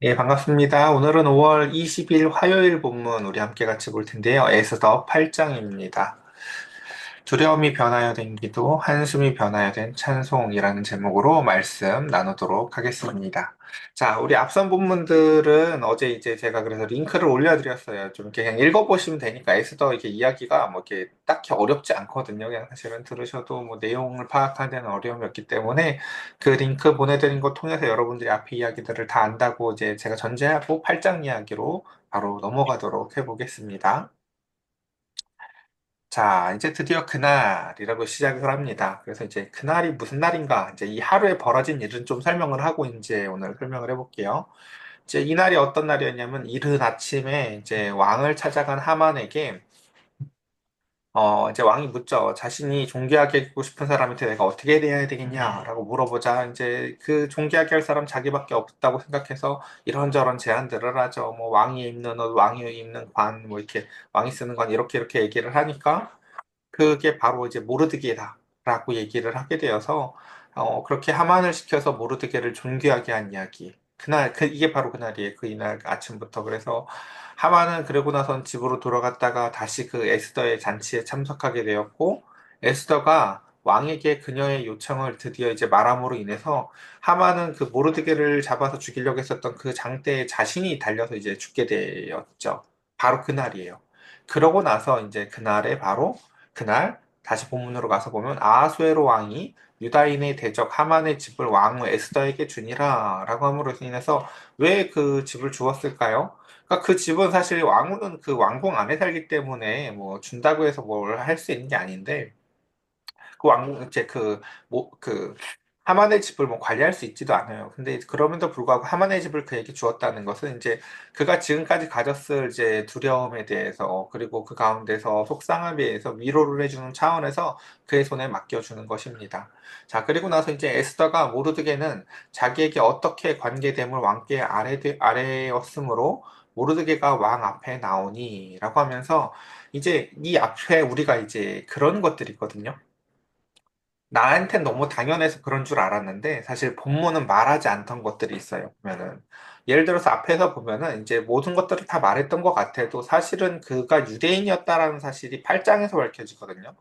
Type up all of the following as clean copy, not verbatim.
예, 반갑습니다. 오늘은 5월 20일 화요일 본문 우리 함께 같이 볼 텐데요. 에스더 8장입니다. 두려움이 변하여 된 기도, 한숨이 변하여 된 찬송이라는 제목으로 말씀 나누도록 하겠습니다. 자, 우리 앞선 본문들은 어제 이제 제가 그래서 링크를 올려드렸어요. 좀 이렇게 그냥 읽어보시면 되니까 에스더 이렇게 이야기가 뭐 이렇게 딱히 어렵지 않거든요. 그냥 사실은 들으셔도 뭐 내용을 파악하는 데는 어려움이 없기 때문에 그 링크 보내드린 거 통해서 여러분들이 앞에 이야기들을 다 안다고 이제 제가 전제하고 8장 이야기로 바로 넘어가도록 해보겠습니다. 자, 이제 드디어 그날이라고 시작을 합니다. 그래서 이제 그날이 무슨 날인가? 이제 이 하루에 벌어진 일은 좀 설명을 하고 이제 오늘 설명을 해볼게요. 이제 이날이 어떤 날이었냐면 이른 아침에 이제 왕을 찾아간 하만에게 이제 왕이 묻죠. 자신이 존귀하게 하고 싶은 사람한테 내가 어떻게 대해야 되겠냐라고 물어보자. 이제 그 존귀하게 할 사람 자기밖에 없다고 생각해서 이런저런 제안들을 하죠. 뭐 왕이 입는 옷, 왕이 입는 관, 뭐 이렇게 왕이 쓰는 관 이렇게 얘기를 하니까 그게 바로 이제 모르드게다라고 얘기를 하게 되어서 그렇게 하만을 시켜서 모르드게를 존귀하게 한 이야기. 그날 이게 바로 그날이에요. 그 이날 아침부터 그래서 하만은 그러고 나선 집으로 돌아갔다가 다시 그 에스더의 잔치에 참석하게 되었고 에스더가 왕에게 그녀의 요청을 드디어 이제 말함으로 인해서 하만은 그 모르드게를 잡아서 죽이려고 했었던 그 장대에 자신이 달려서 이제 죽게 되었죠. 바로 그날이에요. 그러고 나서 이제 그날에 바로 그날 다시 본문으로 가서 보면 아하수에로 왕이 유다인의 대적 하만의 집을 왕 에스더에게 주니라 라고 함으로 인해서 왜 그 집을 주었을까요? 그러니까 그 집은 사실 왕은 그 왕궁 안에 살기 때문에 뭐 준다고 해서 뭘 할 수 있는 게 아닌데 그 왕궁 이제 그 하만의 집을 뭐 관리할 수 있지도 않아요. 근데 그럼에도 불구하고 하만의 집을 그에게 주었다는 것은 이제 그가 지금까지 가졌을 이제 두려움에 대해서 그리고 그 가운데서 속상함에 대해서 위로를 해주는 차원에서 그의 손에 맡겨주는 것입니다. 자, 그리고 나서 이제 에스더가 모르드게는 자기에게 어떻게 관계됨을 왕께 아뢰었으므로 모르드게가 왕 앞에 나오니라고 하면서 이제 이 앞에 우리가 이제 그런 것들이 있거든요. 나한텐 너무 당연해서 그런 줄 알았는데 사실 본문은 말하지 않던 것들이 있어요. 보면은 예를 들어서 앞에서 보면은 이제 모든 것들을 다 말했던 것 같아도 사실은 그가 유대인이었다라는 사실이 8장에서 밝혀지거든요.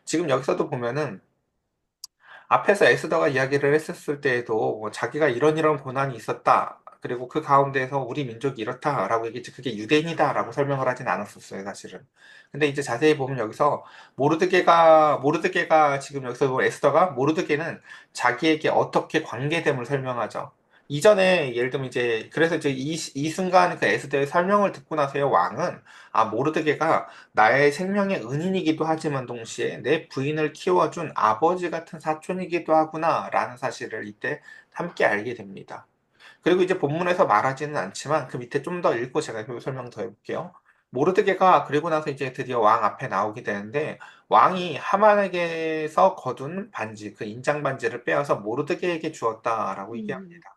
지금 여기서도 보면은 앞에서 에스더가 이야기를 했었을 때에도 뭐 자기가 이런 고난이 있었다. 그리고 그 가운데에서 우리 민족이 이렇다라고 얘기했지. 그게 유대인이다라고 설명을 하진 않았었어요, 사실은. 근데 이제 자세히 보면 여기서 모르드게가 지금 여기서 보면 에스더가 모르드게는 자기에게 어떻게 관계됨을 설명하죠. 이전에 예를 들면 이제 그래서 이제 이 순간 그 에스더의 설명을 듣고 나서의 왕은 모르드게가 나의 생명의 은인이기도 하지만 동시에 내 부인을 키워준 아버지 같은 사촌이기도 하구나 라는 사실을 이때 함께 알게 됩니다. 그리고 이제 본문에서 말하지는 않지만 그 밑에 좀 더 읽고 제가 그 설명 더 해볼게요. 모르드게가 그리고 나서 이제 드디어 왕 앞에 나오게 되는데 왕이 하만에게서 거둔 반지, 그 인장 반지를 빼앗아 모르드게에게 주었다라고 음, 얘기합니다.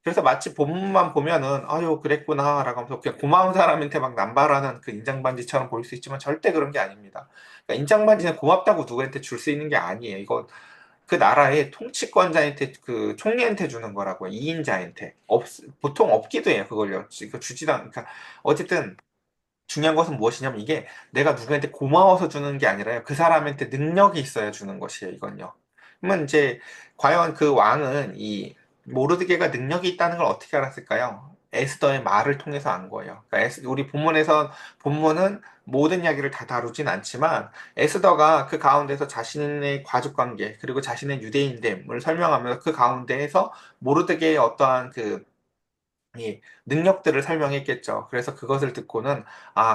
그래서 마치 본문만 보면은 아유 그랬구나라고 하면서 그냥 고마운 사람한테 막 남발하는 그 인장 반지처럼 보일 수 있지만 절대 그런 게 아닙니다. 그러니까 인장 반지는 고맙다고 누구한테 줄 수 있는 게 아니에요. 이건 그 나라의 통치권자한테 그 총리한테 주는 거라고요. 이인자한테 보통 없기도 해요. 그걸요. 그 주지도 그러니까 어쨌든 중요한 것은 무엇이냐면 이게 내가 누구한테 고마워서 주는 게 아니라요. 그 사람한테 능력이 있어야 주는 것이에요. 이건요. 그러면 이제 과연 그 왕은 이 모르드게가 능력이 있다는 걸 어떻게 알았을까요? 에스더의 말을 통해서 안 거예요. 그러니까 우리 본문은 모든 이야기를 다 다루진 않지만 에스더가 그 가운데서 자신의 가족 관계 그리고 자신의 유대인됨을 설명하면서 그 가운데에서 모르드게의 어떠한 그 이 능력들을 설명했겠죠. 그래서 그것을 듣고는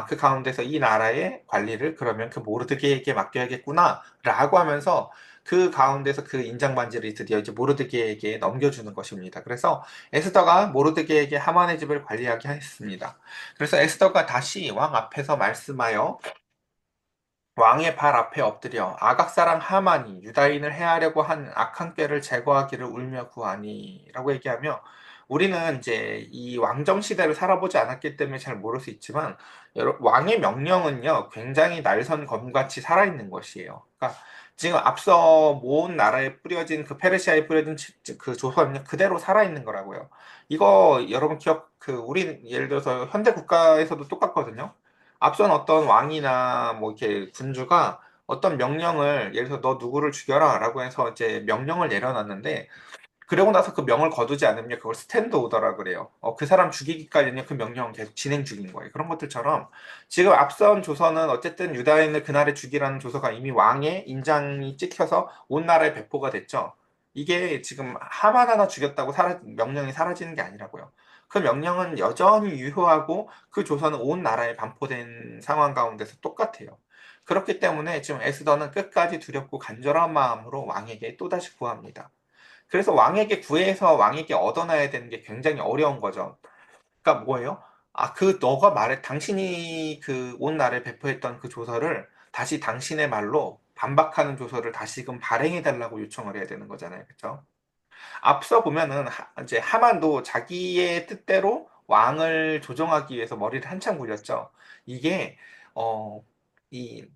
그 가운데서 이 나라의 관리를 그러면 그 모르드게에게 맡겨야겠구나라고 하면서 그 가운데서 그 인장 반지를 드디어 이제 모르드게에게 넘겨주는 것입니다. 그래서 에스더가 모르드게에게 하만의 집을 관리하게 했습니다. 그래서 에스더가 다시 왕 앞에서 말씀하여 왕의 발 앞에 엎드려 아각 사람 하만이 유다인을 해하려고 한 악한 꾀를 제거하기를 울며 구하니라고 얘기하며 우리는 이제 이 왕정 시대를 살아보지 않았기 때문에 잘 모를 수 있지만 왕의 명령은요 굉장히 날선 검같이 살아있는 것이에요. 그러니까 지금 앞서 모은 나라에 뿌려진 그 페르시아에 뿌려진 그 조선이 그대로 살아있는 거라고요. 이거 여러분 우리 예를 들어서 현대 국가에서도 똑같거든요. 앞선 어떤 왕이나 뭐 이렇게 군주가 어떤 명령을 예를 들어서 너 누구를 죽여라 라고 해서 이제 명령을 내려놨는데 그러고 나서 그 명을 거두지 않으면 그걸 스탠드 오더라 그래요. 그 사람 죽이기까지는 그 명령은 계속 진행 중인 거예요. 그런 것들처럼 지금 앞선 조서는 어쨌든 유다인을 그날에 죽이라는 조서가 이미 왕의 인장이 찍혀서 온 나라에 배포가 됐죠. 이게 지금 하만 하나 죽였다고 명령이 사라지는 게 아니라고요. 그 명령은 여전히 유효하고 그 조서는 온 나라에 반포된 상황 가운데서 똑같아요. 그렇기 때문에 지금 에스더는 끝까지 두렵고 간절한 마음으로 왕에게 또다시 구합니다. 그래서 왕에게 구해서 왕에게 얻어놔야 되는 게 굉장히 어려운 거죠. 그러니까 뭐예요? 너가 당신이 그 온 나라에 배포했던 그 조서를 다시 당신의 말로 반박하는 조서를 다시금 발행해달라고 요청을 해야 되는 거잖아요. 그렇죠? 앞서 보면은 이제 하만도 자기의 뜻대로 왕을 조종하기 위해서 머리를 한참 굴렸죠. 이게 어, 이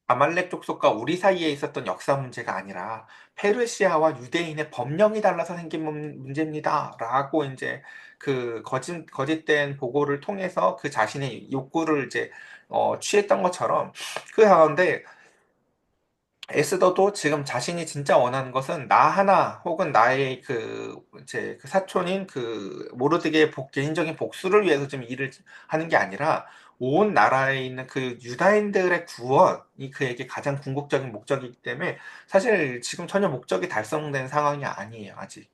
아말렉 족속과 우리 사이에 있었던 역사 문제가 아니라 페르시아와 유대인의 법령이 달라서 생긴 문제입니다. 라고 이제 그 거짓된 보고를 통해서 그 자신의 욕구를 이제 취했던 것처럼 그 가운데 에스더도 지금 자신이 진짜 원하는 것은 나 하나 혹은 나의 이제 그 사촌인 그 모르드게의 개인적인 복수를 위해서 지금 일을 하는 게 아니라 온 나라에 있는 그 유다인들의 구원이 그에게 가장 궁극적인 목적이기 때문에 사실 지금 전혀 목적이 달성된 상황이 아니에요, 아직.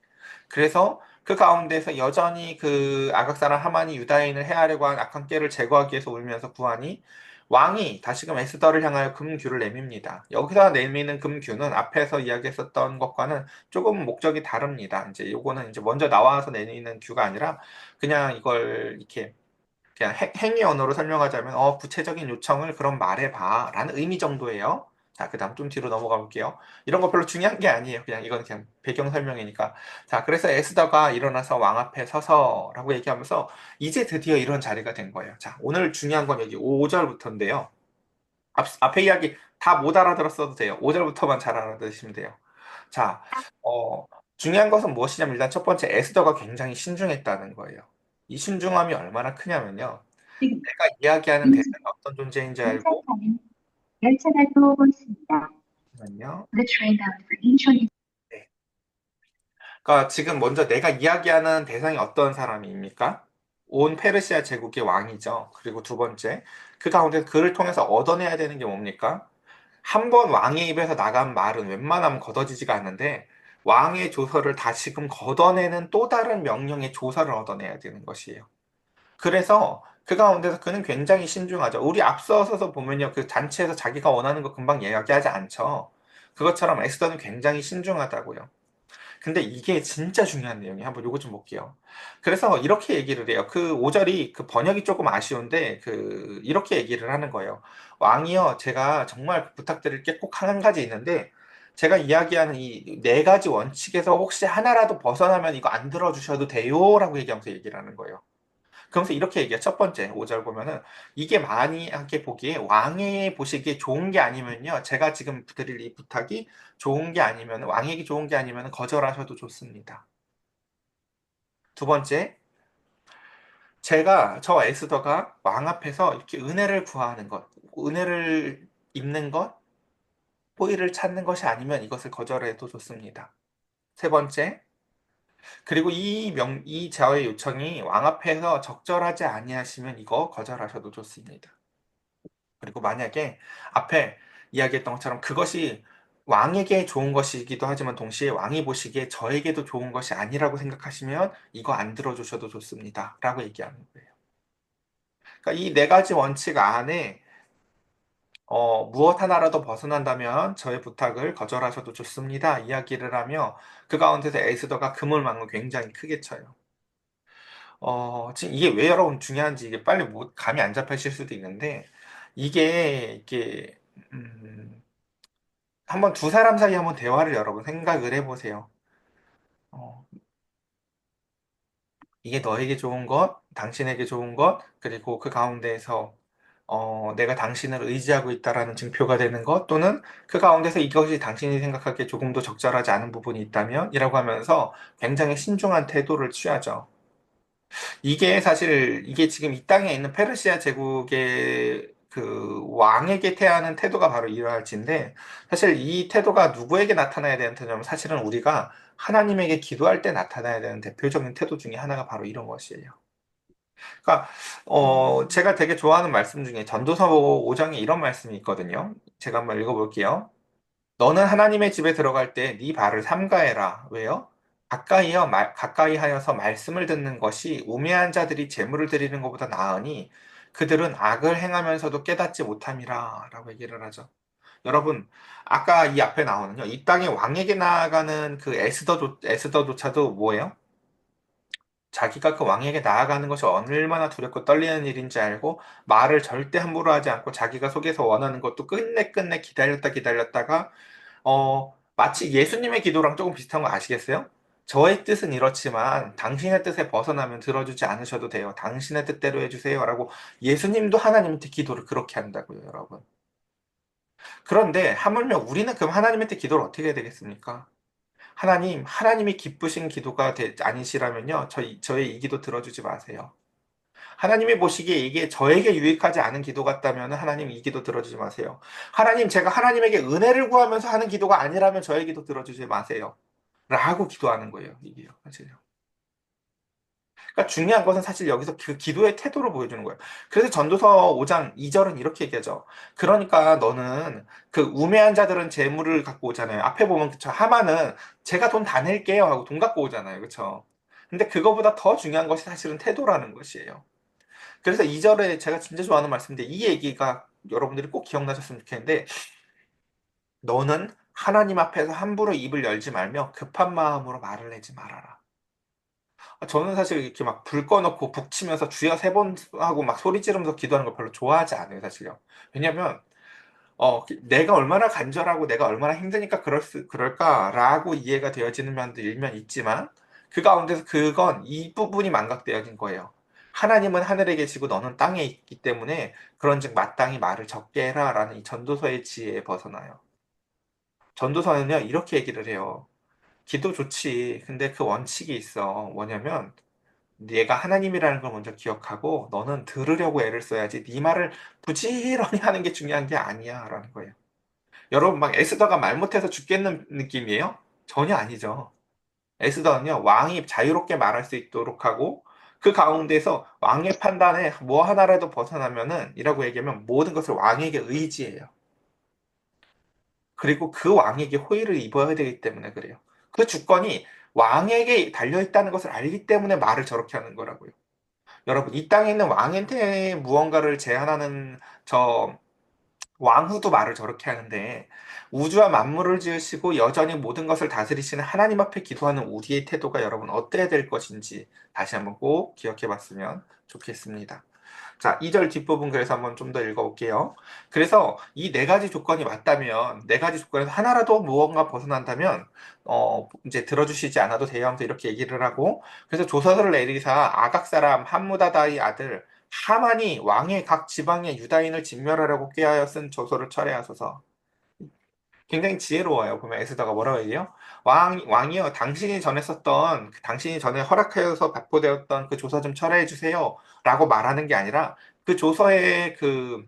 그래서 그 가운데서 여전히 그 아각사람 하만이 유다인을 해하려고 한 악한 꾀를 제거하기 위해서 울면서 구하니 왕이 다시금 에스더를 향하여 금규를 내밉니다. 여기서 내미는 금규는 앞에서 이야기했었던 것과는 조금 목적이 다릅니다. 이제 요거는 이제 먼저 나와서 내리는 규가 아니라 그냥 이걸 이렇게 그냥 행위 언어로 설명하자면 구체적인 요청을 그럼 말해봐 라는 의미 정도예요. 자, 그 다음 좀 뒤로 넘어가 볼게요. 이런 거 별로 중요한 게 아니에요. 그냥 이건 그냥 배경 설명이니까. 자, 그래서 에스더가 일어나서 왕 앞에 서서라고 얘기하면서 이제 드디어 이런 자리가 된 거예요. 자, 오늘 중요한 건 여기 5절부터인데요. 앞에 이야기 다 못 알아들었어도 돼요. 5절부터만 잘 알아들으시면 돼요. 자, 어, 중요한 것은 무엇이냐면 일단 첫 번째 에스더가 굉장히 신중했다는 거예요. 이 신중함이 얼마나 크냐면요. 지금 내가 이야기하는 대상이 어떤 존재인지 알고, 열차차는 열차가 또 오고 있습니다. 잠시만요. The train bound for Incheon is 네. 그러니까 지금 먼저 내가 이야기하는 대상이 어떤 사람입니까? 온 페르시아 제국의 왕이죠. 그리고 두 번째, 그 가운데 그를 통해서 얻어내야 되는 게 뭡니까? 한 번 왕의 입에서 나간 말은 웬만하면 걷어지지가 않는데 왕의 조서를 다시금 걷어내는 또 다른 명령의 조서를 얻어내야 되는 것이에요. 그래서 그 가운데서 그는 굉장히 신중하죠. 우리 앞서서서 보면요. 그 잔치에서 자기가 원하는 거 금방 이야기하지 않죠. 그것처럼 에스더는 굉장히 신중하다고요. 근데 이게 진짜 중요한 내용이에요. 한번 요거 좀 볼게요. 그래서 이렇게 얘기를 해요. 그 5절이 그 번역이 조금 아쉬운데 이렇게 얘기를 하는 거예요. 왕이여, 제가 정말 부탁드릴 게 꼭 한 가지 있는데 제가 이야기하는 이 네 가지 원칙에서 혹시 하나라도 벗어나면 이거 안 들어주셔도 돼요라고 얘기하면서 얘기를 하는 거예요. 그러면서 이렇게 얘기해요. 첫 번째, 5절 보면은, 이게 만약에 보기에, 왕이 보시기에 좋은 게 아니면요. 제가 지금 드릴 이 부탁이 좋은 게 아니면, 왕에게 좋은 게 아니면 거절하셔도 좋습니다. 두 번째, 저 에스더가 왕 앞에서 이렇게 은혜를 구하는 것, 은혜를 입는 것, 호의를 찾는 것이 아니면 이것을 거절해도 좋습니다. 세 번째, 그리고 이 저의 요청이 왕 앞에서 적절하지 아니하시면 이거 거절하셔도 좋습니다. 그리고 만약에 앞에 이야기했던 것처럼 그것이 왕에게 좋은 것이기도 하지만 동시에 왕이 보시기에 저에게도 좋은 것이 아니라고 생각하시면 이거 안 들어주셔도 좋습니다. 라고 얘기하는 거예요. 그러니까 이 네 가지 원칙 안에 무엇 하나라도 벗어난다면 저의 부탁을 거절하셔도 좋습니다. 이야기를 하며 그 가운데서 에스더가 그물망을 굉장히 크게 쳐요. 지금 이게 왜 여러분 중요한지 이게 빨리 감이 안 잡히실 수도 있는데 이게 한번 두 사람 사이 한번 대화를 여러분 생각을 해보세요. 어, 이게 너에게 좋은 것, 당신에게 좋은 것, 그리고 그 가운데에서 내가 당신을 의지하고 있다라는 증표가 되는 것, 또는 그 가운데서 이것이 당신이 생각하기에 조금도 적절하지 않은 부분이 있다면, 이라고 하면서 굉장히 신중한 태도를 취하죠. 이게 사실, 이게 지금 이 땅에 있는 페르시아 제국의 그 왕에게 태하는 태도가 바로 이러할진데, 사실 이 태도가 누구에게 나타나야 되는 태도냐면, 사실은 우리가 하나님에게 기도할 때 나타나야 되는 대표적인 태도 중에 하나가 바로 이런 것이에요. 그러니까 제가 되게 좋아하는 말씀 중에 전도서 5장에 이런 말씀이 있거든요. 제가 한번 읽어볼게요. 너는 하나님의 집에 들어갈 때 네 발을 삼가해라. 왜요? 가까이 하여서 말씀을 듣는 것이 우매한 자들이 재물을 드리는 것보다 나으니 그들은 악을 행하면서도 깨닫지 못함이라 라고 얘기를 하죠. 여러분, 아까 이 앞에 나오는요. 이 땅의 왕에게 나아가는 그 에스더조차도 뭐예요? 자기가 그 왕에게 나아가는 것이 얼마나 두렵고 떨리는 일인지 알고 말을 절대 함부로 하지 않고 자기가 속에서 원하는 것도 끝내 기다렸다가 마치 예수님의 기도랑 조금 비슷한 거 아시겠어요? 저의 뜻은 이렇지만 당신의 뜻에 벗어나면 들어주지 않으셔도 돼요. 당신의 뜻대로 해주세요. 라고 예수님도 하나님한테 기도를 그렇게 한다고요, 여러분. 그런데 하물며 우리는 그럼 하나님한테 기도를 어떻게 해야 되겠습니까? 하나님이 기쁘신 기도가 아니시라면요, 저의 이 기도 들어주지 마세요. 하나님이 보시기에 이게 저에게 유익하지 않은 기도 같다면 하나님 이 기도 들어주지 마세요. 제가 하나님에게 은혜를 구하면서 하는 기도가 아니라면 저의 기도 들어주지 마세요. 라고 기도하는 거예요, 이게요, 사실요. 그러니까 중요한 것은 사실 여기서 그 기도의 태도를 보여주는 거예요. 그래서 전도서 5장 2절은 이렇게 얘기하죠. 그러니까 너는 그 우매한 자들은 재물을 갖고 오잖아요. 앞에 보면 그쵸. 하만은 제가 돈 다 낼게요 하고 돈 갖고 오잖아요. 그쵸. 근데 그거보다 더 중요한 것이 사실은 태도라는 것이에요. 그래서 2절에 제가 진짜 좋아하는 말씀인데 이 얘기가 여러분들이 꼭 기억나셨으면 좋겠는데 너는 하나님 앞에서 함부로 입을 열지 말며 급한 마음으로 말을 내지 말아라. 저는 사실 이렇게 막 불 꺼놓고 북치면서 주여 3번 하고 막 소리 지르면서 기도하는 걸 별로 좋아하지 않아요, 사실요. 왜냐면 내가 얼마나 간절하고 내가 얼마나 힘드니까 그럴까라고 이해가 되어지는 면도 일면 있지만 그 가운데서 그건 이 부분이 망각되어진 거예요. 하나님은 하늘에 계시고 너는 땅에 있기 때문에 그런즉 마땅히 말을 적게 해라라는 이 전도서의 지혜에 벗어나요. 전도서는요 이렇게 얘기를 해요. 기도 좋지. 근데 그 원칙이 있어. 뭐냐면 얘가 하나님이라는 걸 먼저 기억하고 너는 들으려고 애를 써야지 네 말을 부지런히 하는 게 중요한 게 아니야 라는 거예요. 여러분 막 에스더가 말 못해서 죽겠는 느낌이에요? 전혀 아니죠. 에스더는요 왕이 자유롭게 말할 수 있도록 하고 그 가운데서 왕의 판단에 뭐 하나라도 벗어나면은 이라고 얘기하면 모든 것을 왕에게 의지해요. 그리고 그 왕에게 호의를 입어야 되기 때문에 그래요. 그 주권이 왕에게 달려있다는 것을 알기 때문에 말을 저렇게 하는 거라고요. 여러분, 이 땅에 있는 왕한테 무언가를 제안하는 저 왕후도 말을 저렇게 하는데 우주와 만물을 지으시고 여전히 모든 것을 다스리시는 하나님 앞에 기도하는 우리의 태도가 여러분 어때야 될 것인지 다시 한번 꼭 기억해 봤으면 좋겠습니다. 자, 2절 뒷부분 그래서 한번 좀 더 읽어볼게요. 그래서 이 네 가지 조건이 맞다면, 네 가지 조건에서 하나라도 무언가 벗어난다면, 이제 들어주시지 않아도 돼요 하면서 이렇게 얘기를 하고, 그래서 조서를 내리사 아각 사람 함무다다의 아들 하만이 왕의 각 지방의 유다인을 진멸하려고 꾀하여 쓴 조서를 철회하소서. 굉장히 지혜로워요. 보면 에스더가 뭐라고 얘기해요? 왕이요, 당신이 전에 허락하여서 발표되었던 그 조서 좀 철회해 주세요. 라고 말하는 게 아니라 그 조서의 그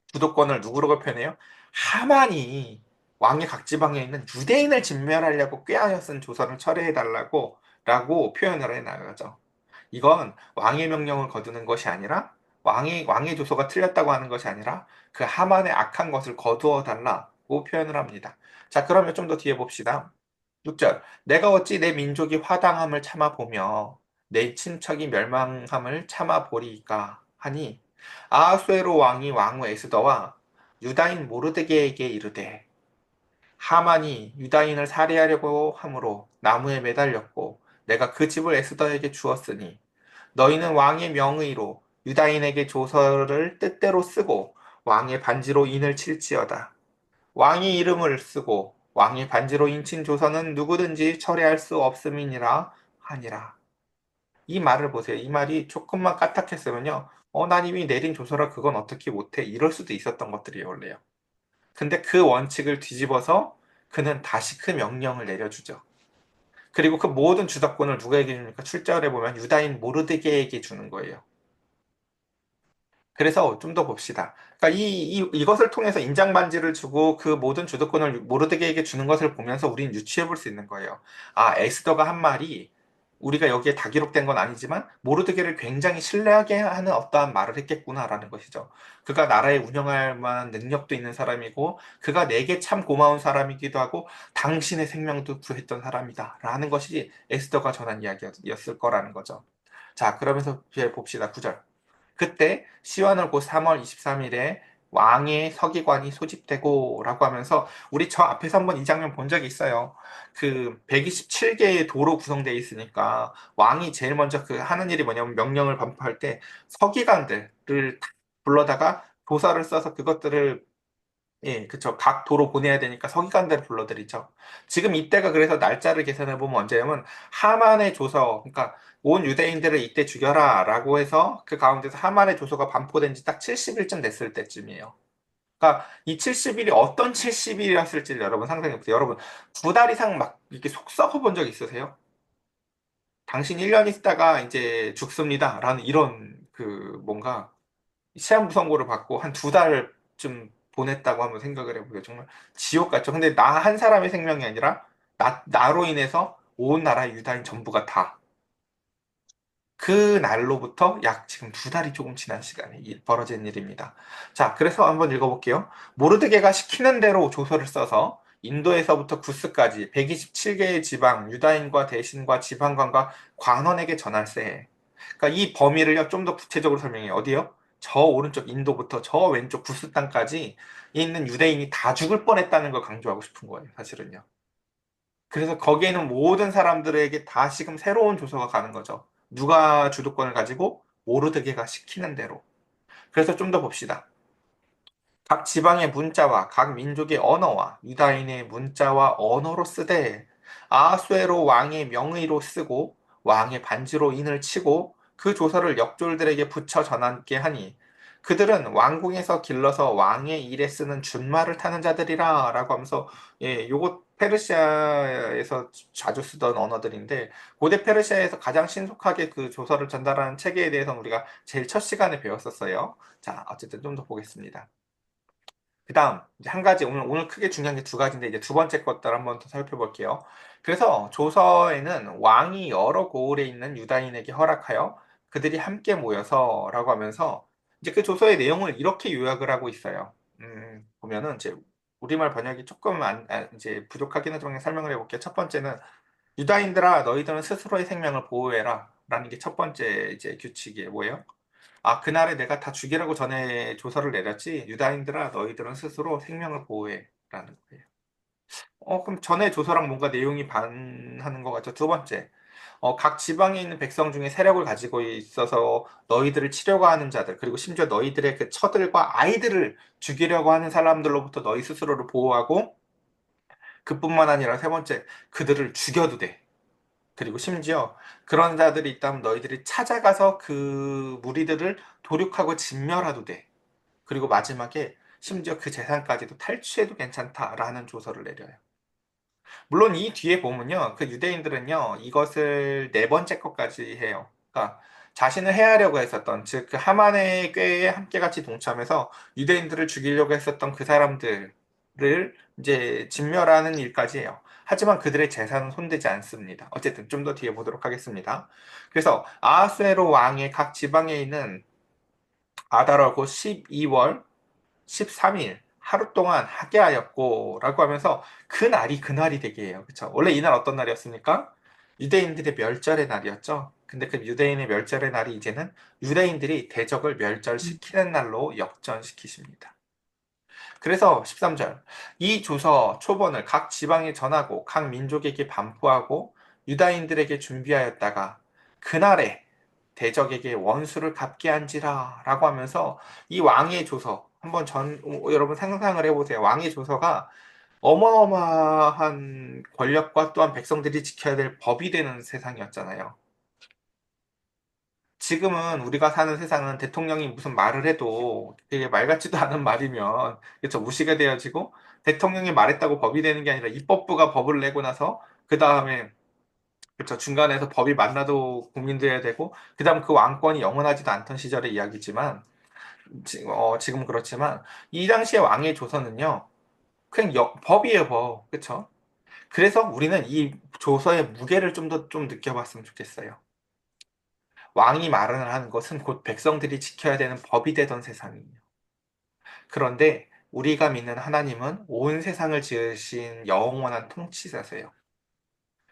주도권을 누구로 표현해요? 하만이 왕의 각 지방에 있는 유대인을 진멸하려고 꾀하여 쓴 조서를 철회해 달라고 라고 표현을 해 나가죠. 이건 왕의 명령을 거두는 것이 아니라 왕의 조서가 틀렸다고 하는 것이 아니라 그 하만의 악한 것을 거두어 달라고 표현을 합니다. 자, 그러면 좀 더 뒤에 봅시다. 6절. 내가 어찌 내 민족이 화당함을 참아보며 내 친척이 멸망함을 참아보리이까 하니 아하수에로 왕이 왕후 에스더와 유다인 모르드게에게 이르되 하만이 유다인을 살해하려고 함으로 나무에 매달렸고 내가 그 집을 에스더에게 주었으니 너희는 왕의 명의로 유다인에게 조서를 뜻대로 쓰고 왕의 반지로 인을 칠지어다. 왕의 이름을 쓰고 왕의 반지로 인친 조서는 누구든지 철회할 수 없음이니라 하니라. 이 말을 보세요. 이 말이 조금만 까딱했으면요. 난 이미 내린 조서라 그건 어떻게 못해. 이럴 수도 있었던 것들이에요, 원래요. 근데 그 원칙을 뒤집어서 그는 다시 그 명령을 내려주죠. 그리고 그 모든 주도권을 누구에게 줍니까? 출절해 보면 유다인 모르드게에게 주는 거예요. 그래서 좀 더 봅시다. 그러니까 이것을 통해서 인장 반지를 주고 그 모든 주도권을 모르드게에게 주는 것을 보면서 우리는 유추해 볼 수 있는 거예요. 아, 에스더가 한 말이 우리가 여기에 다 기록된 건 아니지만 모르드게를 굉장히 신뢰하게 하는 어떠한 말을 했겠구나라는 것이죠. 그가 나라에 운영할 만한 능력도 있는 사람이고 그가 내게 참 고마운 사람이기도 하고 당신의 생명도 구했던 사람이다라는 것이 에스더가 전한 이야기였을 거라는 거죠. 자, 그러면서 이제 봅시다. 9절. 그때 시완을 곧 3월 23일에 왕의 서기관이 소집되고 라고 하면서 우리 저 앞에서 한번 이 장면 본 적이 있어요. 그 127개의 도로 구성되어 있으니까 왕이 제일 먼저 그 하는 일이 뭐냐면 명령을 반포할 때 서기관들을 다 불러다가 도서를 써서 그것들을 예, 그쵸. 각 도로 보내야 되니까 서기관들을 불러들이죠. 지금 이때가 그래서 날짜를 계산해 보면 언제냐면 하만의 조서, 그러니까 온 유대인들을 이때 죽여라 라고 해서 그 가운데서 하만의 조서가 반포된 지 딱 70일쯤 됐을 때쯤이에요. 그러니까 이 70일이 어떤 70일이었을지를 여러분 상상해 보세요. 여러분 두 달 이상 막 이렇게 속 썩어 본 적 있으세요? 당신 1년 있다가 이제 죽습니다. 라는 이런 그 뭔가 시한부 선고를 받고 한 두 달쯤 보냈다고 한번 생각을 해보세요. 정말 지옥 같죠. 근데 나 한 사람의 생명이 아니라 나로 인해서 온 나라의 유다인 전부가 다 그 날로부터 약 지금 두 달이 조금 지난 시간에 벌어진 일입니다. 자, 그래서 한번 읽어볼게요. 모르드게가 시키는 대로 조서를 써서 인도에서부터 구스까지 127개의 지방, 유다인과 대신과 지방관과 관원에게 전할세. 그러니까 이 범위를요, 좀 더 구체적으로 설명해요. 어디요? 저 오른쪽 인도부터 저 왼쪽 구스 땅까지 있는 유대인이 다 죽을 뻔했다는 걸 강조하고 싶은 거예요, 사실은요. 그래서 거기에는 모든 사람들에게 다시금 새로운 조서가 가는 거죠. 누가 주도권을 가지고 모르드게가 시키는 대로. 그래서 좀 더 봅시다. 각 지방의 문자와 각 민족의 언어와 유다인의 문자와 언어로 쓰되 아수에로 왕의 명의로 쓰고 왕의 반지로 인을 치고 그 조서를 역졸들에게 붙여 전하게 하니 그들은 왕궁에서 길러서 왕의 일에 쓰는 준말을 타는 자들이라 라고 하면서 요거 페르시아에서 자주 쓰던 언어들인데 고대 페르시아에서 가장 신속하게 그 조서를 전달하는 체계에 대해서는 우리가 제일 첫 시간에 배웠었어요. 자, 어쨌든 좀 더 보겠습니다. 그 다음, 이제 한 가지, 오늘 크게 중요한 게 두 가지인데, 이제 두 번째 것들 한번 더 살펴볼게요. 그래서 조서에는 왕이 여러 고을에 있는 유다인에게 허락하여 그들이 함께 모여서 라고 하면서, 이제 그 조서의 내용을 이렇게 요약을 하고 있어요. 보면은, 이제 우리말 번역이 조금 이제 부족하긴 하지만 설명을 해볼게요. 첫 번째는, 유다인들아, 너희들은 스스로의 생명을 보호해라. 라는 게 첫 번째 이제 규칙이에요. 뭐예요? 아, 그날에 내가 다 죽이라고 전에 조서를 내렸지. 유다인들아, 너희들은 스스로 생명을 보호해. 라는 거예요. 그럼 전에 조서랑 뭔가 내용이 반하는 것 같죠. 두 번째, 각 지방에 있는 백성 중에 세력을 가지고 있어서 너희들을 치려고 하는 자들, 그리고 심지어 너희들의 그 처들과 아이들을 죽이려고 하는 사람들로부터 너희 스스로를 보호하고, 그뿐만 아니라 세 번째, 그들을 죽여도 돼. 그리고 심지어 그런 자들이 있다면 너희들이 찾아가서 그 무리들을 도륙하고 진멸하도 돼. 그리고 마지막에 심지어 그 재산까지도 탈취해도 괜찮다라는 조서를 내려요. 물론 이 뒤에 보면요. 그 유대인들은요. 이것을 네 번째 것까지 해요. 그러니까 자신을 해하려고 했었던, 즉 그 하만의 꾀에 함께 같이 동참해서 유대인들을 죽이려고 했었던 그 사람들을 이제 진멸하는 일까지 해요. 하지만 그들의 재산은 손대지 않습니다. 어쨌든 좀 더 뒤에 보도록 하겠습니다. 그래서 아하수에로 왕의 각 지방에 있는 아달하고 12월 13일 하루 동안 하게 하였고 라고 하면서 그날이 되게 해요. 그쵸? 원래 이날 어떤 날이었습니까? 유대인들의 멸절의 날이었죠. 근데 그 유대인의 멸절의 날이 이제는 유대인들이 대적을 멸절시키는 날로 역전시키십니다. 그래서 13절 이 조서 초본을 각 지방에 전하고 각 민족에게 반포하고 유다인들에게 준비하였다가 그날에 대적에게 원수를 갚게 한지라 라고 하면서 이 왕의 조서 한번 여러분 상상을 해보세요. 왕의 조서가 어마어마한 권력과 또한 백성들이 지켜야 될 법이 되는 세상이었잖아요. 지금은 우리가 사는 세상은 대통령이 무슨 말을 해도 되게 말 같지도 않은 말이면 그렇죠 무시가 되어지고 대통령이 말했다고 법이 되는 게 아니라 입법부가 법을 내고 나서 그 다음에 그렇죠 중간에서 법이 만나도 국민들해야 되고 그 다음 그 왕권이 영원하지도 않던 시절의 이야기지만 지금 그렇지만 이 당시에 왕의 조서는요 그냥 법이에요 법 그렇죠 그래서 우리는 이 조서의 무게를 좀 더 좀 느껴봤으면 좋겠어요. 왕이 말을 하는 것은 곧 백성들이 지켜야 되는 법이 되던 세상이에요. 그런데 우리가 믿는 하나님은 온 세상을 지으신 영원한 통치자세요.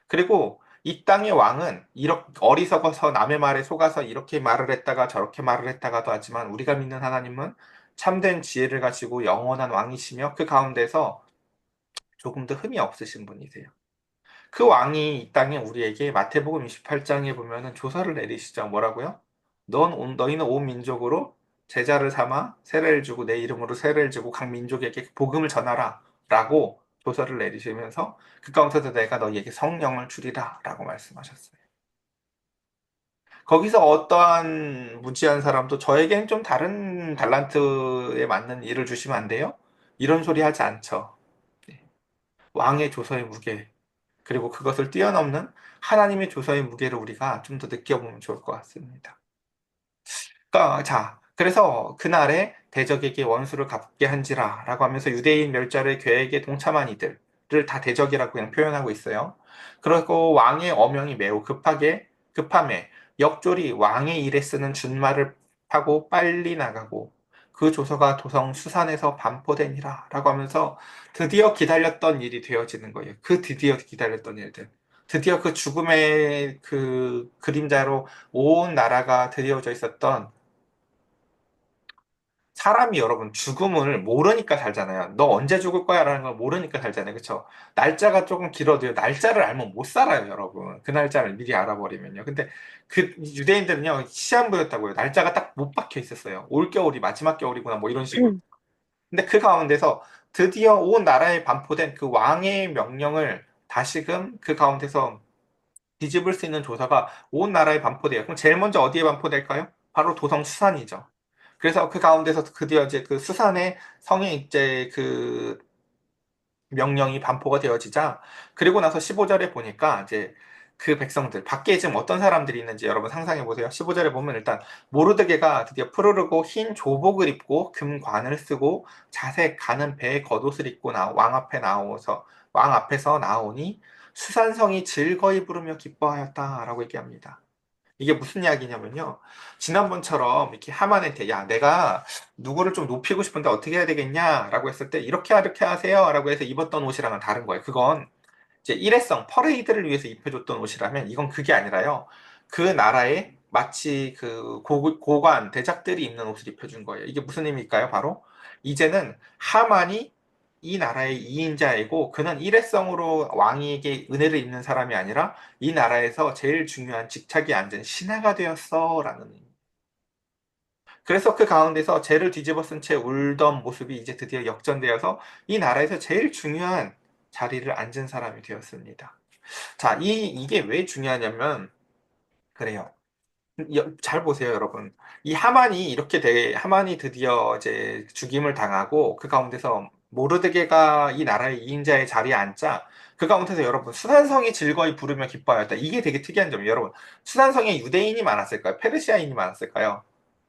그리고 이 땅의 왕은 이렇게 어리석어서 남의 말에 속아서 이렇게 말을 했다가 저렇게 말을 했다가도 하지만 우리가 믿는 하나님은 참된 지혜를 가지고 영원한 왕이시며 그 가운데서 조금 더 흠이 없으신 분이세요. 그 왕이 이 땅에 우리에게 마태복음 28장에 보면은 조서를 내리시죠. 뭐라고요? 너희는 온 민족으로 제자를 삼아 세례를 주고 내 이름으로 세례를 주고 각 민족에게 복음을 전하라 라고 조서를 내리시면서 그 가운데서 내가 너희에게 성령을 주리라 라고 말씀하셨어요. 거기서 어떠한 무지한 사람도 저에겐 좀 다른 달란트에 맞는 일을 주시면 안 돼요? 이런 소리 하지 않죠. 네. 왕의 조서의 무게, 그리고 그것을 뛰어넘는 하나님의 조서의 무게를 우리가 좀 더 느껴보면 좋을 것 같습니다. 그러니까 자, 그래서 그날에 대적에게 원수를 갚게 한지라 라고 하면서 유대인 멸절의 계획에 동참한 이들을 다 대적이라고 그냥 표현하고 있어요. 그리고 왕의 어명이 매우 급함에 역졸이 왕의 일에 쓰는 준말을 하고 빨리 나가고 그 조서가 도성 수산에서 반포되니라 라고 하면서 드디어 기다렸던 일이 되어지는 거예요. 그 드디어 기다렸던 일들. 드디어 그 죽음의 그 그림자로 온 나라가 드리워져 있었던 사람이 여러분 죽음을 모르니까 살잖아요. 너 언제 죽을 거야? 라는 걸 모르니까 살잖아요. 그쵸? 날짜가 조금 길어도요. 날짜를 알면 못 살아요, 여러분. 그 날짜를 미리 알아버리면요. 근데 그 유대인들은요, 시한부였다고요. 날짜가 딱 못 박혀 있었어요. 올 겨울이 마지막 겨울이구나, 뭐 이런 식으로. 근데 그 가운데서 드디어 온 나라에 반포된 그 왕의 명령을 다시금 그 가운데서 뒤집을 수 있는 조사가 온 나라에 반포돼요. 그럼 제일 먼저 어디에 반포될까요? 바로 도성 수산이죠. 그래서 그 가운데서 드디어 이제 그 수산의 성에 이제 그 명령이 반포가 되어지자 그리고 나서 15절에 보니까 이제 그 백성들 밖에 지금 어떤 사람들이 있는지 여러분 상상해 보세요. 15절에 보면 일단 모르드게가 드디어 푸르르고 흰 조복을 입고 금관을 쓰고 자색 가는 배의 겉옷을 입고 왕 앞에 나오서 왕 앞에서 나오니 수산성이 즐거이 부르며 기뻐하였다라고 얘기합니다. 이게 무슨 이야기냐면요. 지난번처럼 이렇게 하만한테 야, 내가 누구를 좀 높이고 싶은데 어떻게 해야 되겠냐? 라고 했을 때 이렇게 하세요. 라고 해서 입었던 옷이랑은 다른 거예요. 그건 이제 일회성, 퍼레이드를 위해서 입혀줬던 옷이라면 이건 그게 아니라요. 그 나라에 마치 그 고관, 대작들이 입는 옷을 입혀준 거예요. 이게 무슨 의미일까요? 바로 이제는 하만이 이 나라의 이인자이고 그는 일회성으로 왕에게 은혜를 입는 사람이 아니라 이 나라에서 제일 중요한 직책에 앉은 신하가 되었어 라는 의미. 그래서 그 가운데서 죄를 뒤집어 쓴 채 울던 모습이 이제 드디어 역전되어서 이 나라에서 제일 중요한 자리를 앉은 사람이 되었습니다. 자, 이게 왜 중요하냐면, 그래요. 잘 보세요, 여러분. 하만이 드디어 이제 죽임을 당하고 그 가운데서 모르드게가 이 나라의 이인자의 자리에 앉자 그 가운데서 여러분 수산성이 즐거이 부르며 기뻐하였다. 이게 되게 특이한 점이에요, 여러분. 수산성에 유대인이 많았을까요? 페르시아인이 많았을까요?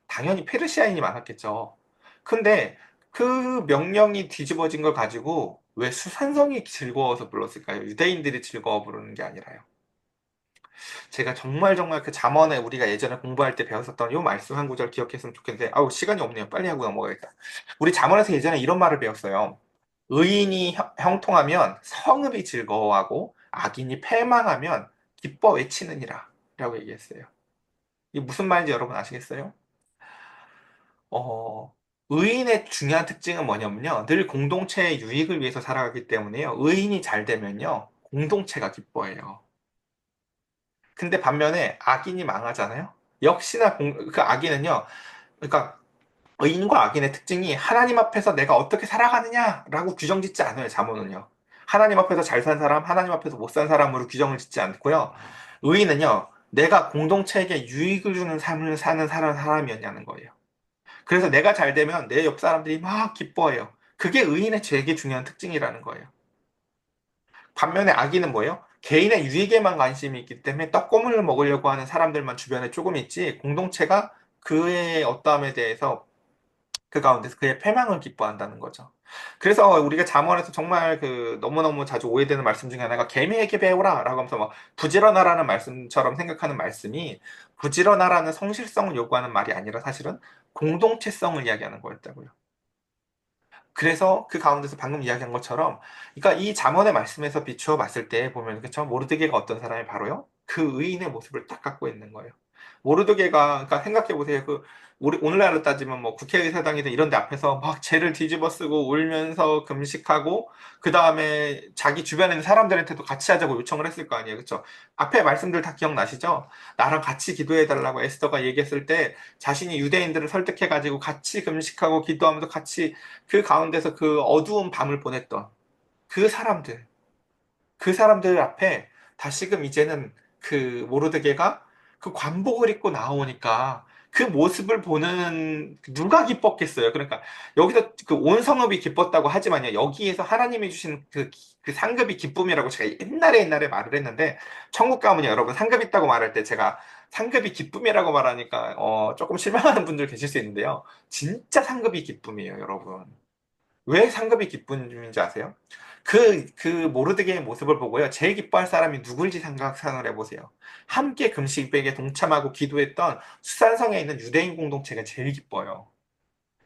당연히 페르시아인이 많았겠죠. 근데 그 명령이 뒤집어진 걸 가지고 왜 수산성이 즐거워서 불렀을까요? 유대인들이 즐거워 부르는 게 아니라요. 제가 정말 그 잠언에 우리가 예전에 공부할 때 배웠었던 요 말씀 한 구절 기억했으면 좋겠는데, 아우, 시간이 없네요. 빨리 하고 넘어가겠다. 우리 잠언에서 예전에 이런 말을 배웠어요. 의인이 형통하면 성읍이 즐거워하고 악인이 패망하면 기뻐 외치느니라. 라고 얘기했어요. 이게 무슨 말인지 여러분 아시겠어요? 어, 의인의 중요한 특징은 뭐냐면요. 늘 공동체의 유익을 위해서 살아가기 때문에요. 의인이 잘 되면요. 공동체가 기뻐해요. 근데 반면에 악인이 망하잖아요. 역시나 그 악인은요. 그러니까 의인과 악인의 특징이 하나님 앞에서 내가 어떻게 살아가느냐라고 규정 짓지 않아요. 잠언은요. 하나님 앞에서 잘 산 사람, 하나님 앞에서 못 산 사람으로 규정을 짓지 않고요. 의인은요. 내가 공동체에게 유익을 주는 삶을 사는 사람이었냐는 거예요. 그래서 내가 잘 되면 내 옆 사람들이 막 기뻐해요. 그게 의인의 되게 중요한 특징이라는 거예요. 반면에 악인은 뭐예요? 개인의 유익에만 관심이 있기 때문에 떡고물을 먹으려고 하는 사람들만 주변에 조금 있지, 공동체가 그의 어떠함에 대해서 그 가운데서 그의 패망을 기뻐한다는 거죠. 그래서 우리가 잠언에서 정말 그 너무너무 자주 오해되는 말씀 중에 하나가 개미에게 배우라 라고 하면서 막 부지런하라는 말씀처럼 생각하는 말씀이, 부지런하라는 성실성을 요구하는 말이 아니라 사실은 공동체성을 이야기하는 거였다고요. 그래서 그 가운데서 방금 이야기한 것처럼, 그러니까 이 잠언의 말씀에서 비추어 봤을 때 보면, 그쵸? 모르드게가 어떤 사람이 바로요? 그 의인의 모습을 딱 갖고 있는 거예요. 모르드게가, 그러니까 생각해 보세요. 그, 우리, 오늘날로 따지면 뭐 국회의사당이든 이런 데 앞에서 막 죄를 뒤집어 쓰고 울면서 금식하고, 그 다음에 자기 주변에 있는 사람들한테도 같이 하자고 요청을 했을 거 아니에요. 그쵸? 앞에 말씀들 다 기억나시죠? 나랑 같이 기도해 달라고 에스더가 얘기했을 때 자신이 유대인들을 설득해가지고 같이 금식하고 기도하면서 같이 그 가운데서 그 어두운 밤을 보냈던 그 사람들, 그 사람들 앞에 다시금 이제는 그 모르드게가 그 관복을 입고 나오니까 그 모습을 보는 누가 기뻤겠어요. 그러니까 여기서 그 온 성읍이 기뻤다고 하지만요. 여기에서 하나님이 주신 그 상급이 기쁨이라고 제가 옛날에 말을 했는데, 천국 가면요, 여러분 상급 있다고 말할 때 제가 상급이 기쁨이라고 말하니까 조금 실망하는 분들 계실 수 있는데요. 진짜 상급이 기쁨이에요, 여러분. 왜 상급이 기쁨인지 아세요? 그 모르드게의 모습을 보고요. 제일 기뻐할 사람이 누굴지 생각을 해보세요. 함께 금식백에 동참하고 기도했던 수산성에 있는 유대인 공동체가 제일 기뻐요.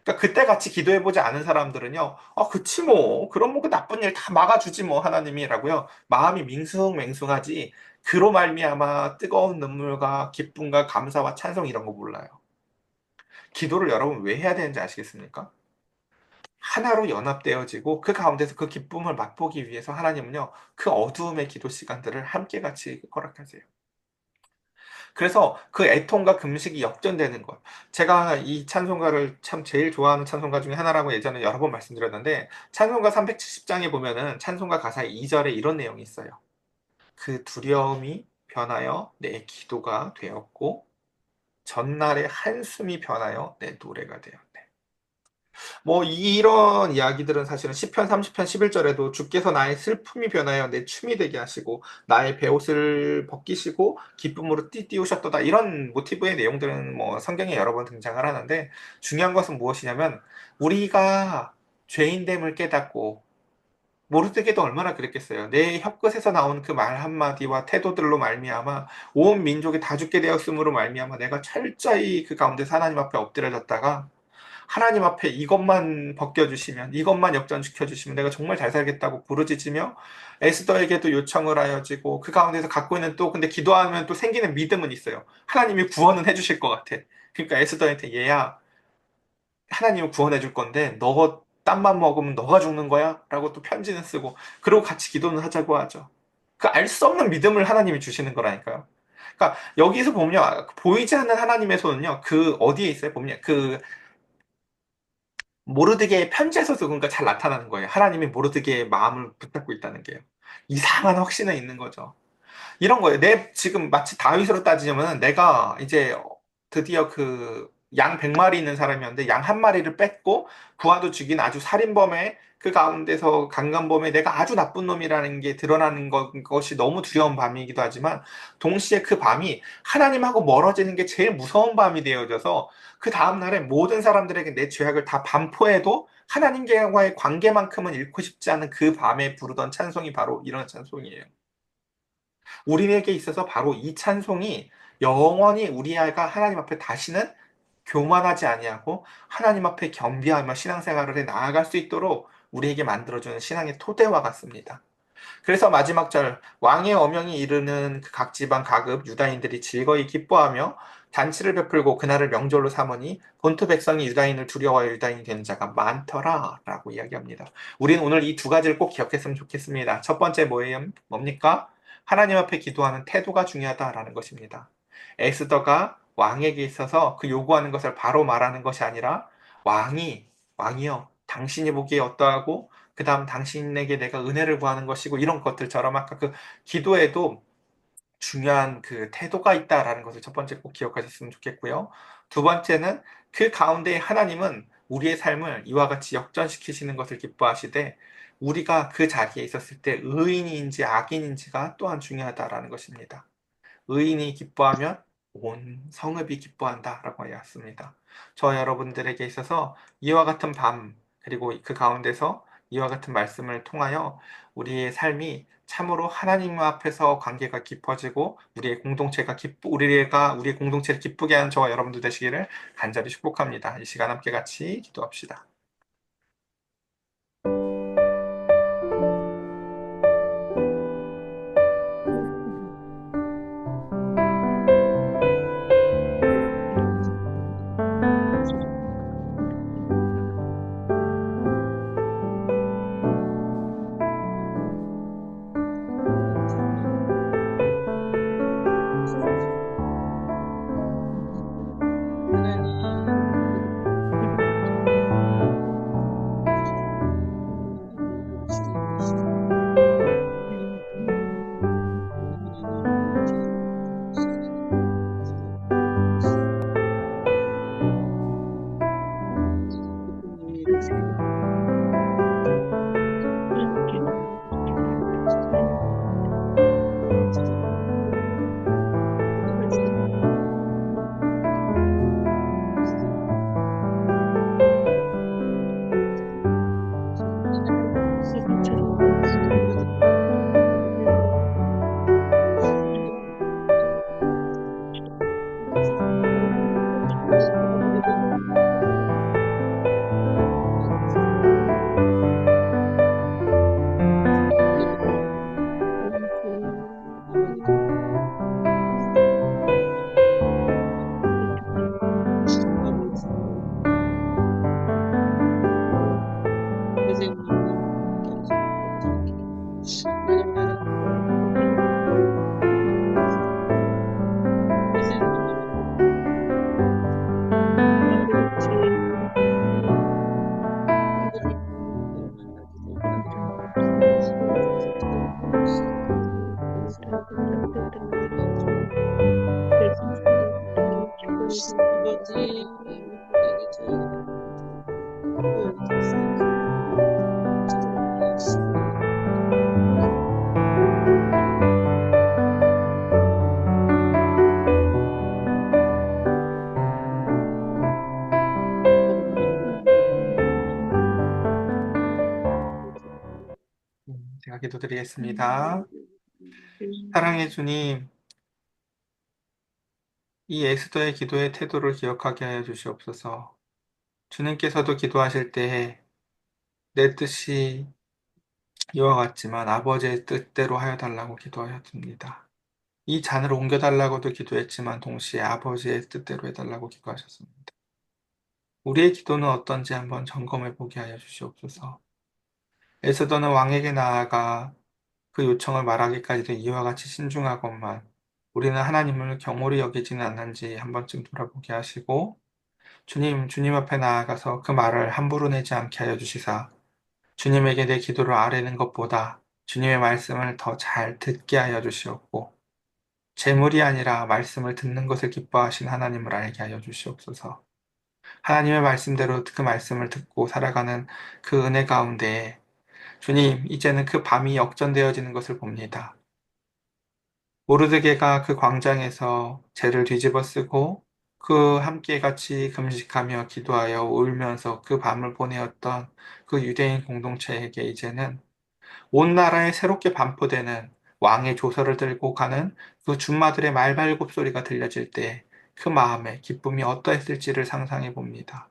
그러니까 그때 같이 기도해보지 않은 사람들은요, 그치 뭐, 그럼 뭐 그 나쁜 일 다 막아주지 뭐 하나님이라고요. 마음이 밍숭맹숭하지, 그로 말미암아 뜨거운 눈물과 기쁨과 감사와 찬송 이런 거 몰라요. 기도를 여러분 왜 해야 되는지 아시겠습니까? 하나로 연합되어지고 그 가운데서 그 기쁨을 맛보기 위해서 하나님은요, 그 어두움의 기도 시간들을 함께 같이 허락하세요. 그래서 그 애통과 금식이 역전되는 것. 제가 이 찬송가를 참 제일 좋아하는 찬송가 중에 하나라고 예전에 여러 번 말씀드렸는데, 찬송가 370장에 보면은 찬송가 가사 2절에 이런 내용이 있어요. 그 두려움이 변하여 내 기도가 되었고, 전날의 한숨이 변하여 내 노래가 되었네. 뭐 이런 이야기들은 사실은 시편 30편 11절에도 주께서 나의 슬픔이 변하여 내 춤이 되게 하시고 나의 베옷을 벗기시고 기쁨으로 띠띠우셨도다, 이런 모티브의 내용들은 뭐 성경에 여러 번 등장을 하는데, 중요한 것은 무엇이냐면 우리가 죄인됨을 깨닫고, 모르드게도 얼마나 그랬겠어요. 내 혀끝에서 나온 그 말 한마디와 태도들로 말미암아 온 민족이 다 죽게 되었으므로 말미암아 내가 철저히 그 가운데서 하나님 앞에 엎드려졌다가 하나님 앞에 이것만 벗겨주시면, 이것만 역전시켜주시면 내가 정말 잘 살겠다고 부르짖으며 에스더에게도 요청을 하여지고, 그 가운데서 갖고 있는 또 근데 기도하면 또 생기는 믿음은 있어요. 하나님이 구원은 해주실 것 같아. 그러니까 에스더한테, 얘야, 하나님은 구원해 줄 건데 너 땀만 먹으면 너가 죽는 거야? 라고 또 편지는 쓰고, 그리고 같이 기도는 하자고 하죠. 그 알 수 없는 믿음을 하나님이 주시는 거라니까요. 그러니까 여기서 보면 보이지 않는 하나님의 손은요, 그 어디에 있어요? 보면 그 모르드게의 편지에서도 그러니까 잘 나타나는 거예요. 하나님이 모르드게의 마음을 붙잡고 있다는 게요. 이상한 확신은 있는 거죠. 이런 거예요. 내 지금 마치 다윗으로 따지자면 내가 이제 드디어 그 양 100마리 있는 사람이었는데 양 한 마리를 뺏고 구아도 죽인 아주 살인범의 그 가운데서 강간범의 내가 아주 나쁜 놈이라는 게 드러나는 것이 너무 두려운 밤이기도 하지만, 동시에 그 밤이 하나님하고 멀어지는 게 제일 무서운 밤이 되어져서 그 다음날에 모든 사람들에게 내 죄악을 다 반포해도 하나님과의 관계만큼은 잃고 싶지 않은 그 밤에 부르던 찬송이 바로 이런 찬송이에요. 우리에게 있어서 바로 이 찬송이 영원히 우리 아이가 하나님 앞에 다시는 교만하지 아니하고 하나님 앞에 겸비하며 신앙생활을 해 나아갈 수 있도록 우리에게 만들어주는 신앙의 토대와 같습니다. 그래서 마지막 절, 왕의 어명이 이르는 그 각 지방 각읍 유다인들이 즐거이 기뻐하며 잔치를 베풀고 그날을 명절로 삼으니 본토 백성이 유다인을 두려워하여 유다인이 되는 자가 많더라 라고 이야기합니다. 우리는 오늘 이 두 가지를 꼭 기억했으면 좋겠습니다. 첫 번째 뭐예요? 뭡니까? 하나님 앞에 기도하는 태도가 중요하다라는 것입니다. 에스더가 왕에게 있어서 그 요구하는 것을 바로 말하는 것이 아니라, 왕이요, 당신이 보기에 어떠하고 그 다음 당신에게 내가 은혜를 구하는 것이고, 이런 것들처럼 아까 그 기도에도 중요한 그 태도가 있다라는 것을 첫 번째 꼭 기억하셨으면 좋겠고요. 두 번째는 그 가운데 하나님은 우리의 삶을 이와 같이 역전시키시는 것을 기뻐하시되 우리가 그 자리에 있었을 때 의인인지 악인인지가 또한 중요하다라는 것입니다. 의인이 기뻐하면 온 성읍이 기뻐한다라고 하였습니다. 저 여러분들에게 있어서 이와 같은 밤 그리고 그 가운데서 이와 같은 말씀을 통하여 우리의 삶이 참으로 하나님 앞에서 관계가 깊어지고 우리의 공동체를 기쁘게 하는 저와 여러분들 되시기를 간절히 축복합니다. 이 시간 함께 같이 기도합시다. 제가 기도드리겠습니다. 사랑해 주님, 이 에스더의 기도의 태도를 기억하게 하여 주시옵소서. 주님께서도 기도하실 때에 내 뜻이 이와 같지만 아버지의 뜻대로 하여 달라고 기도하였습니다. 이 잔을 옮겨달라고도 기도했지만 동시에 아버지의 뜻대로 해달라고 기도하셨습니다. 우리의 기도는 어떤지 한번 점검해 보게 하여 주시옵소서. 에스더는 왕에게 나아가 그 요청을 말하기까지도 이와 같이 신중하건만 우리는 하나님을 경홀히 여기지는 않는지 한 번쯤 돌아보게 하시고 주님 앞에 나아가서 그 말을 함부로 내지 않게 하여 주시사 주님에게 내 기도를 아뢰는 것보다 주님의 말씀을 더 잘 듣게 하여 주시옵고 재물이 아니라 말씀을 듣는 것을 기뻐하신 하나님을 알게 하여 주시옵소서. 하나님의 말씀대로 그 말씀을 듣고 살아가는 그 은혜 가운데 주님, 이제는 그 밤이 역전되어지는 것을 봅니다. 모르드게가 그 광장에서 재를 뒤집어 쓰고 그 함께 같이 금식하며 기도하여 울면서 그 밤을 보내었던 그 유대인 공동체에게 이제는 온 나라에 새롭게 반포되는 왕의 조서를 들고 가는 그 준마들의 말발굽 소리가 들려질 때 그 마음에 기쁨이 어떠했을지를 상상해 봅니다.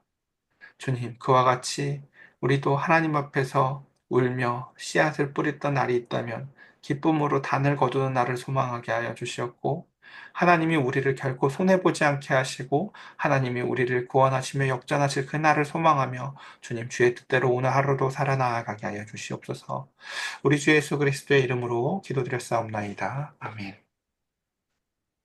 주님, 그와 같이 우리도 하나님 앞에서 울며 씨앗을 뿌렸던 날이 있다면 기쁨으로 단을 거두는 날을 소망하게 하여 주시었고, 하나님이 우리를 결코 손해보지 않게 하시고, 하나님이 우리를 구원하시며 역전하실 그 날을 소망하며, 주님 주의 뜻대로 오늘 하루도 살아나가게 하여 주시옵소서. 우리 주 예수 그리스도의 이름으로 기도드렸사옵나이다. 아멘.